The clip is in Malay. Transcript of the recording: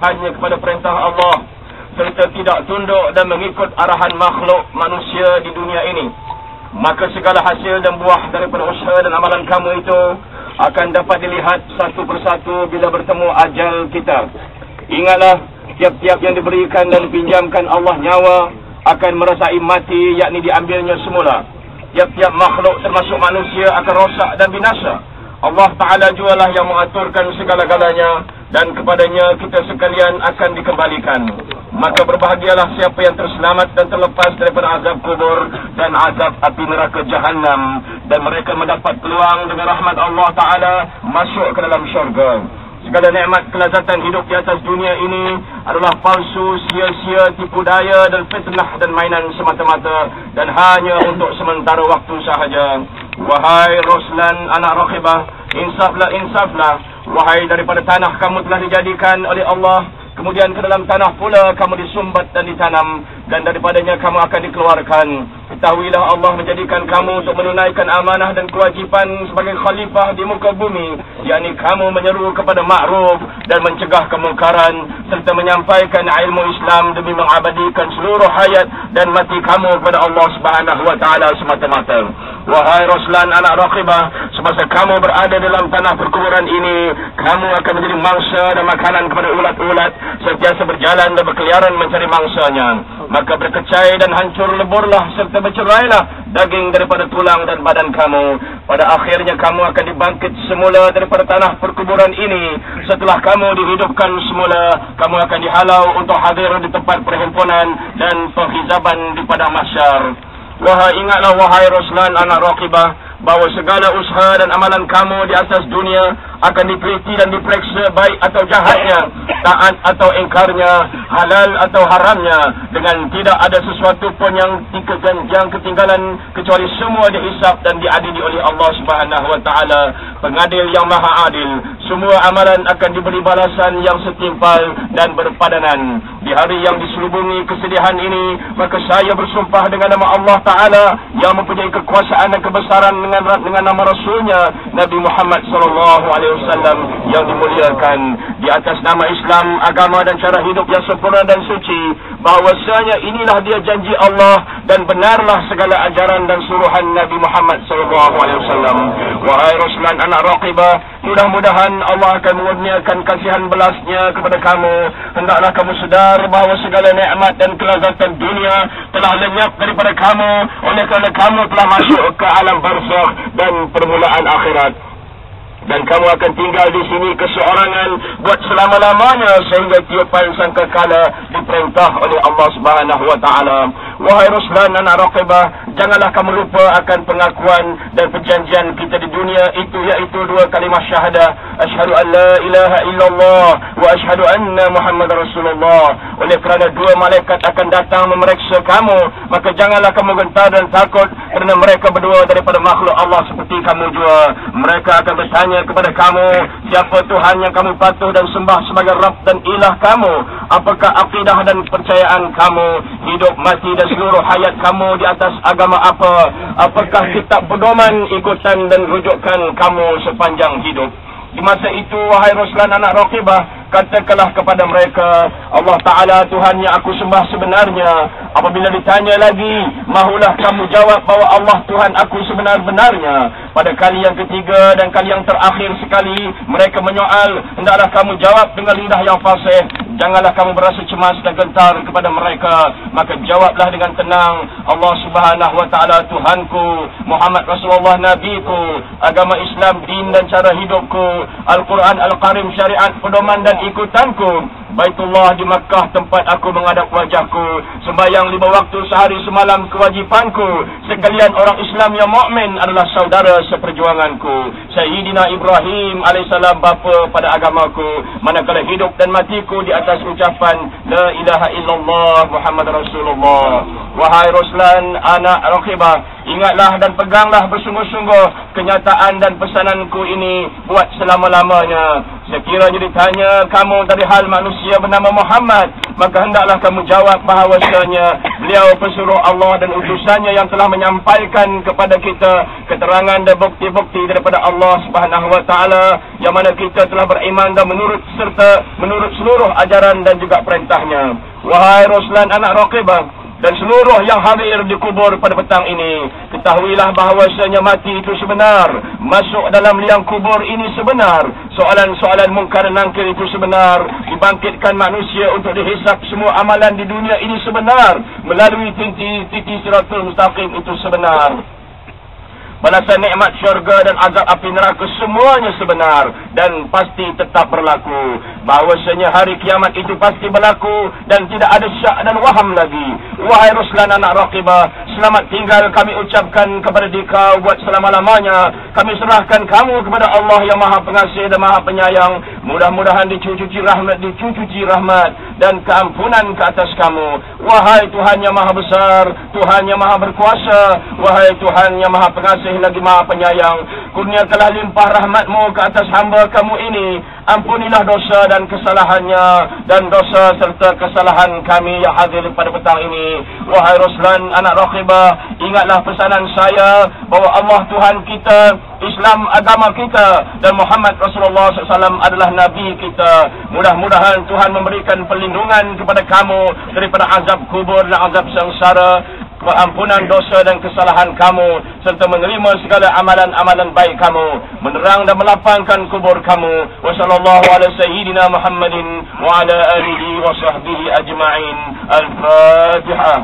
hanya kepada perintah Allah, serta tidak tunduk dan mengikut arahan makhluk manusia di dunia ini, maka segala hasil dan buah daripada usaha dan amalan kamu itu akan dapat dilihat satu persatu bila bertemu ajal kita. Ingatlah, tiap-tiap yang diberikan dan dipinjamkan Allah nyawa akan merasai mati, yakni diambilnya semula. Tiap-tiap makhluk termasuk manusia akan rosak dan binasa. Allah Ta'ala jualah yang mengaturkan segala-galanya, dan kepadanya kita sekalian akan dikembalikan. Maka berbahagialah siapa yang terselamat dan terlepas daripada azab kubur dan azab api neraka Jahannam, dan mereka mendapat peluang dengan rahmat Allah Ta'ala masuk ke dalam syurga. Segala nikmat kelazatan hidup di atas dunia ini adalah palsu, sia-sia, tipu daya dan fitnah dan mainan semata-mata, dan hanya untuk sementara waktu sahaja. Wahai Ruslan anak Raqibah, insaflah, insaflah. Wahai daripada tanah kamu telah dijadikan oleh Allah, kemudian ke dalam tanah pula kamu disumbat dan ditanam, dan daripadanya kamu akan dikeluarkan. Ketahuilah Allah menjadikan kamu untuk menunaikan amanah dan kewajipan sebagai khalifah di muka bumi, yakni kamu menyeru kepada ma'ruf dan mencegah kemungkaran, serta menyampaikan ilmu Islam demi mengabadikan seluruh hayat dan mati kamu kepada Allah Subhanahu wa Ta'ala semata-mata. Wahai Ruslan anak Raqibah, semasa kamu berada dalam tanah perkuburan ini, kamu akan menjadi mangsa dan makanan kepada ulat-ulat, sentiasa berjalan dan berkeliaran mencari mangsanya. Maka berkecai dan hancur leburlah serta bercerailah daging daripada tulang dan badan kamu. Pada akhirnya kamu akan dibangkit semula daripada tanah perkuburan ini. Setelah kamu dihidupkan semula, kamu akan dihalau untuk hadir di tempat perhimpunan dan penghizaban di padang mahsyar. Wahai ingatlah wahai Ruslan anak Raqibah, bahawa segala usaha dan amalan kamu di atas dunia akan diteliti dan diperiksa, baik atau jahatnya, taat atau ingkarnya, halal atau haramnya, dengan tidak ada sesuatu pun yang ketinggalan, kecuali semua dihisap dan diadili oleh Allah Subhanahu wa Ta'ala, pengadil yang maha adil. Semua amalan akan diberi balasan yang setimpal dan berpadanan. Di hari yang diselubungi kesedihan ini, maka saya bersumpah dengan nama Allah Ta'ala yang mempunyai kekuasaan dan kebesaran, dengan nama Rasulnya Nabi Muhammad SAW yang dimuliakan, di atas nama Islam, agama dan cara hidup yang sempurna dan suci, bahawasanya inilah dia janji Allah dan benarlah segala ajaran dan suruhan Nabi Muhammad SAW. Wahai Ruslan anak Raqibah, mudah-mudahan Allah akan mengurniakan kasihan belasnya kepada kamu. Hendaklah kamu sedar bahawa segala nikmat dan kelazatan dunia telah lenyap daripada kamu, oleh kerana kamu telah masuk ke alam barzakh dan permulaan akhirat. Dan kamu akan tinggal di sini keseorangan buat selama-lamanya, sehingga tiupan sangkakala diperintah oleh Allah Subhanahu wa Ta'ala. Wahai Ruslan anak Raqibah, janganlah kamu lupa akan pengakuan dan perjanjian kita di dunia itu, iaitu dua kalimah syahadah, asyhadu an la ilaha illallah wa asyhadu anna Muhammad Rasulullah. Oleh kerana dua malaikat akan datang memeriksa kamu, maka janganlah kamu gentar dan takut, kerana mereka berdua daripada makhluk Allah seperti kamu juga. Mereka akan bertanya kepada kamu, siapa Tuhan yang kamu patuh dan sembah sebagai Rabb dan ilah kamu? Apakah akidah dan kepercayaan kamu? Hidup mati dan seluruh hayat kamu di atas agama apa? Apakah kitab pedoman, ikutan dan rujukan kamu sepanjang hidup? Di masa itu, wahai Ruslan anak Raqibah, katakanlah kepada mereka, Allah Ta'ala Tuhan yang aku sembah sebenarnya. Apabila ditanya lagi, mahulah kamu jawab bahawa Allah Tuhan aku sebenar-benarnya. Pada kali yang ketiga dan kali yang terakhir sekali, mereka menyoal, hendaklah kamu jawab dengan lidah yang fasih. Janganlah kamu berasa cemas dan gentar kepada mereka, maka jawablah dengan tenang, Allah Subhanahu wa Ta'ala Tuhanku, Muhammad Rasulullah Nabiku, agama Islam din dan cara hidupku, Al-Quran Al-Karim syariat pedoman dan ikutanku, Baitullah di Makkah tempat aku menghadap wajahku, sembahyang 5 waktu sehari semalam kewajipanku, sekalian orang Islam yang mukmin adalah saudara seperjuanganku, Sayyidina Ibrahim alaihissalam bapa pada agamaku, manakala hidup dan matiku di atas ucapan la ilaha illallah Muhammad Rasulullah. Wahai Ruslan anak Raqibah, Ingatlah dan peganglah bersungguh-sungguh kenyataan dan pesananku ini buat selama-lamanya. Sekiranya ditanya kamu dari hal manusia bernama Muhammad, maka hendaklah kamu jawab bahawasanya beliau pesuruh Allah dan utusannya yang telah menyampaikan kepada kita keterangan dan bukti-bukti daripada Allah Subhanahu wa taala, yang mana kita telah beriman dan menurut seluruh ajaran dan juga perintahnya. Wahai Ruslan anak Raqibah dan seluruh yang hadir di kubur pada petang ini, ketahuilah bahawasanya mati itu sebenar, masuk dalam liang kubur ini sebenar, soalan-soalan mungkar nangkir itu sebenar, dibangkitkan manusia untuk dihisap semua amalan di dunia ini sebenar, melalui titi siratul mustaqim itu sebenar. Balasan nikmat syurga dan azab api neraka semuanya sebenar dan pasti tetap berlaku. Bahawasanya hari kiamat itu pasti berlaku dan tidak ada syak dan waham lagi. Wahai Ruslan anak Raqibah, selamat tinggal kami ucapkan kepada dikau buat selama-lamanya. Kami serahkan kamu kepada Allah yang Maha Pengasih dan Maha Penyayang. Mudah-mudahan dicuci rahmat dan keampunan ke atas kamu. Wahai Tuhan yang Maha Besar, Tuhan yang Maha Berkuasa, wahai Tuhan yang Maha Pengasih lagi Maha Penyayang, kurniakanlah limpah rahmat-Mu ke atas hamba kamu ini. Ampunilah dosa dan kesalahannya dan dosa serta kesalahan kami yang hadir pada petang ini. Wahai Ruslan anak Raqibah, ingatlah pesanan saya bahawa Allah Tuhan kita, Islam agama kita, dan Muhammad Rasulullah SAW adalah Nabi kita. Mudah-mudahan Tuhan memberikan perlindungan kepada kamu daripada azab kubur dan azab sengsara, pengampunan dosa dan kesalahan kamu, serta menerima segala amalan-amalan baik kamu, menerang dan melapangkan kubur kamu. Wassallallahu ala sayyidina Muhammadin wa ala alihi wa sahbihi ajma'in. Al-Fatihah.